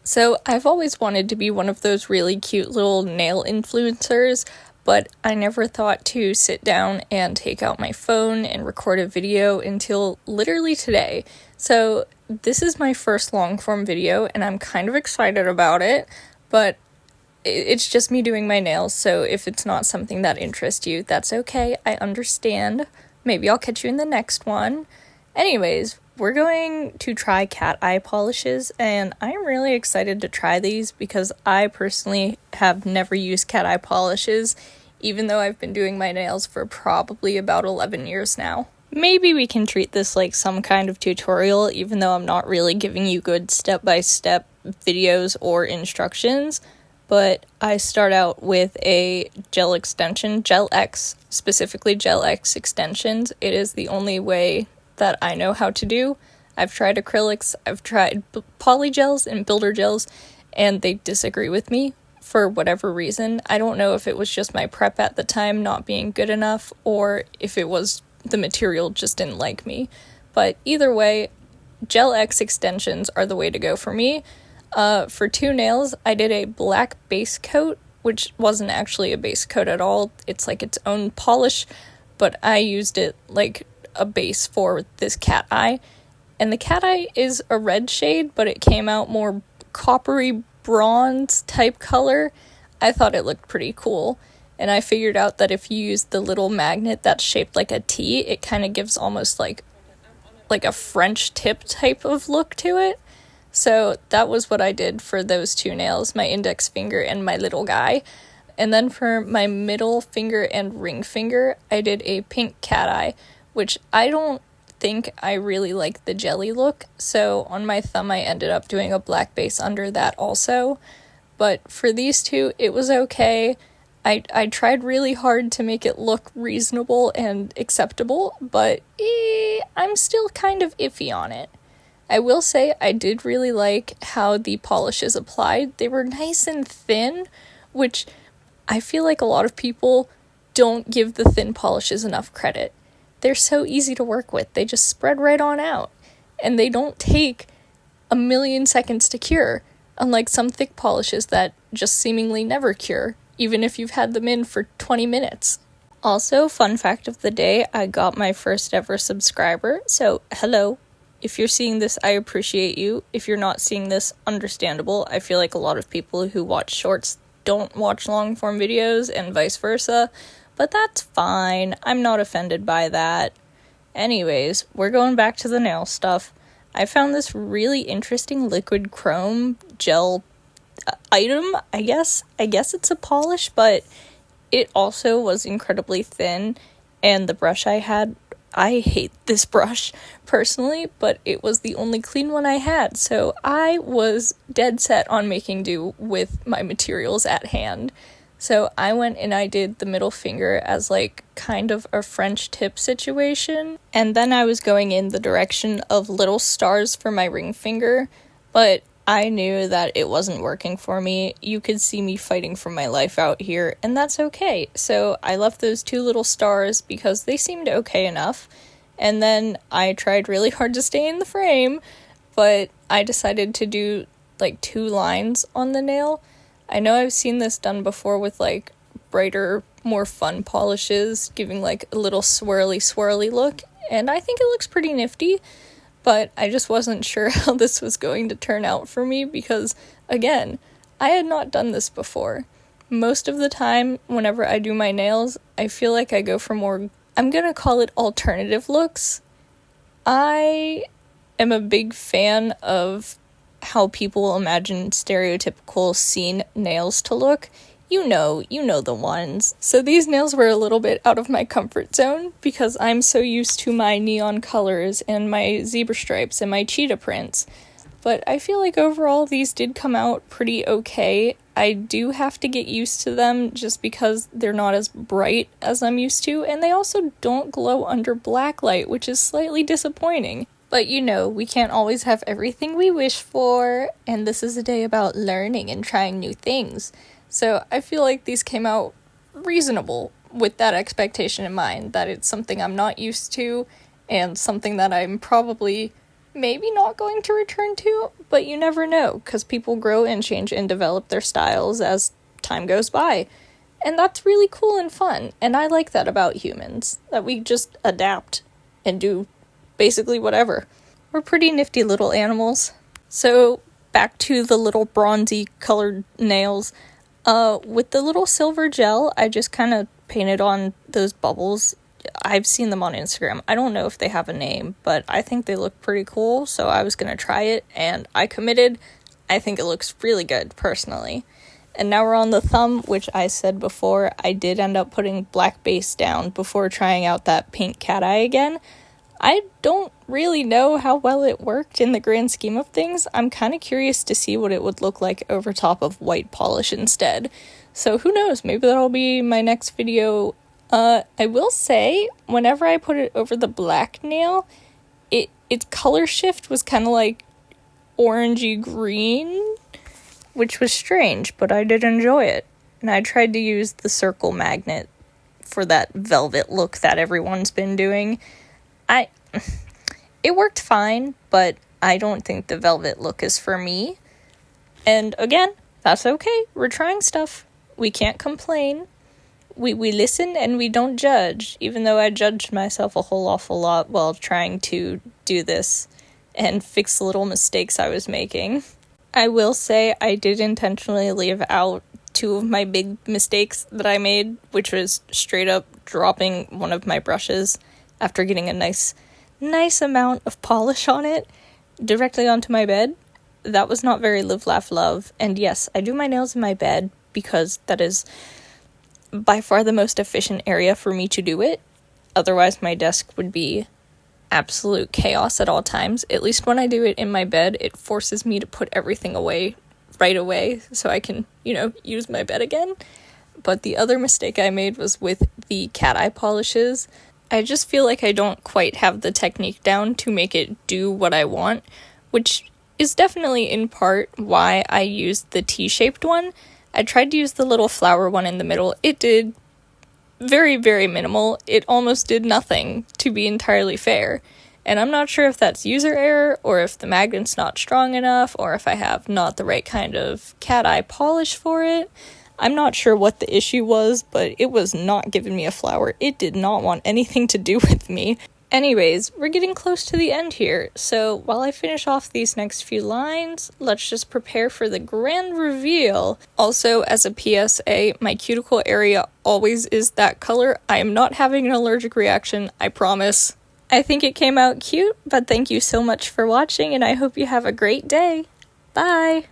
So I've always wanted to be one of those really cute little nail influencers, but I never thought to sit down and take out my phone and record a video until literally today. So this is my first long form video and I'm kind of excited about it, but it's just me doing my nails, so if it's not something that interests you, that's okay. I understand. Maybe I'll catch you in the next one. Anyways, we're going to try cat eye polishes, and I'm really excited to try these because I personally have never used cat eye polishes, even though I've been doing my nails for probably about 11 years now. Maybe we can treat this like some kind of tutorial, even though I'm not really giving you good step-by-step videos or instructions. But I start out with a gel extension, Gel X, specifically Gel X extensions. It is the only way that I know how to do. I've tried acrylics, I've tried polygels and builder gels, and they disagree with me for whatever reason. I don't know if it was just my prep at the time not being good enough, or if it was the material just didn't like me. But either way, Gel X extensions are the way to go for me. For two nails, I did a black base coat, which wasn't actually a base coat at all. It's like its own polish, but I used it like a base for this cat eye. And the cat eye is a red shade, but it came out more coppery bronze type color. I thought it looked pretty cool. And I figured out that if you use the little magnet that's shaped like a T, it kind of gives almost like a French tip type of look to it. So that was what I did for those two nails, my index finger and my little guy. And then for my middle finger and ring finger, I did a pink cat eye, which I don't think I really like the jelly look. So on my thumb, I ended up doing a black base under that also. But for these two, it was okay. I tried really hard to make it look reasonable and acceptable, but I'm still kind of iffy on it. I will say I did really like how the polishes applied. They were nice and thin, which I feel like a lot of people don't give the thin polishes enough credit. They're so easy to work with. They just spread right on out, and they don't take a million seconds to cure, unlike some thick polishes that just seemingly never cure, even if you've had them in for 20 minutes. Also, fun fact of the day, I got my first ever subscriber, so hello. If you're seeing this, I appreciate you. If you're not seeing this, understandable. I feel like a lot of people who watch shorts don't watch long form videos and vice versa, but that's fine. I'm not offended by that. Anyways, we're going back to the nail stuff. I found this really interesting liquid chrome gel item, I guess. I guess it's a polish, but it also was incredibly thin, and the brush I hate this brush personally, but it was the only clean one I had, so I was dead set on making do with my materials at hand. So I went and I did the middle finger as like kind of a French tip situation, and then I was going in the direction of little stars for my ring finger, but I knew that it wasn't working for me. You could see me fighting for my life out here, and that's okay. So I left those two little stars because they seemed okay enough. And then I tried really hard to stay in the frame, but I decided to do like two lines on the nail. I know I've seen this done before with like brighter, more fun polishes, giving like a little swirly look, and I think it looks pretty nifty. But I just wasn't sure how this was going to turn out for me because, again, I had not done this before. Most of the time, whenever I do my nails, I feel like I go for more, I'm gonna call it alternative looks. I am a big fan of how people imagine stereotypical scene nails to look. You know the ones. So these nails were a little bit out of my comfort zone because I'm so used to my neon colors and my zebra stripes and my cheetah prints. But I feel like overall these did come out pretty okay. I do have to get used to them just because they're not as bright as I'm used to, and they also don't glow under black light, which is slightly disappointing. But we can't always have everything we wish for, and this is a day about learning and trying new things. So I feel like these came out reasonable with that expectation in mind, that it's something I'm not used to and something that I'm probably maybe not going to return to, but you never know, because people grow and change and develop their styles as time goes by. And that's really cool and fun, and I like that about humans, that we just adapt and do basically whatever. We're pretty nifty little animals. So, back to the little bronzy colored nails. With the little silver gel, I just kind of painted on those bubbles. I've seen them on Instagram. I don't know if they have a name, but I think they look pretty cool, so I was gonna try it, and I committed. I think it looks really good, personally. And now we're on the thumb, which I said before, I did end up putting black base down before trying out that pink cat eye again. I don't really know how well it worked in the grand scheme of things. I'm kind of curious to see what it would look like over top of white polish instead. So who knows, maybe that'll be my next video. I will say, whenever I put it over the black nail, its color shift was kind of like orangey green, which was strange, but I did enjoy it. And I tried to use the circle magnet for that velvet look that everyone's been doing. It worked fine, but I don't think the velvet look is for me. And again, that's okay. We're trying stuff. We can't complain. We listen and we don't judge, even though I judged myself a whole awful lot while trying to do this and fix the little mistakes I was making. I will say I did intentionally leave out two of my big mistakes that I made, which was straight up dropping one of my brushes after getting a nice amount of polish on it directly onto my bed. That was not very live, laugh, love. And yes, I do my nails in my bed because that is by far the most efficient area for me to do it. Otherwise, my desk would be absolute chaos at all times. At least when I do it in my bed, it forces me to put everything away right away so I can, use my bed again. But the other mistake I made was with the cat eye polishes. I just feel like I don't quite have the technique down to make it do what I want, which is definitely in part why I used the T-shaped one. I tried to use the little flower one in the middle. It did very, very minimal. It almost did nothing, to be entirely fair. And I'm not sure if that's user error, or if the magnet's not strong enough, or if I have not the right kind of cat eye polish for it. I'm not sure what the issue was, but it was not giving me a flower. It did not want anything to do with me. Anyways, we're getting close to the end here, so while I finish off these next few lines, let's just prepare for the grand reveal. Also, as a PSA, my cuticle area always is that color. I am not having an allergic reaction, I promise. I think it came out cute, but thank you so much for watching, and I hope you have a great day. Bye!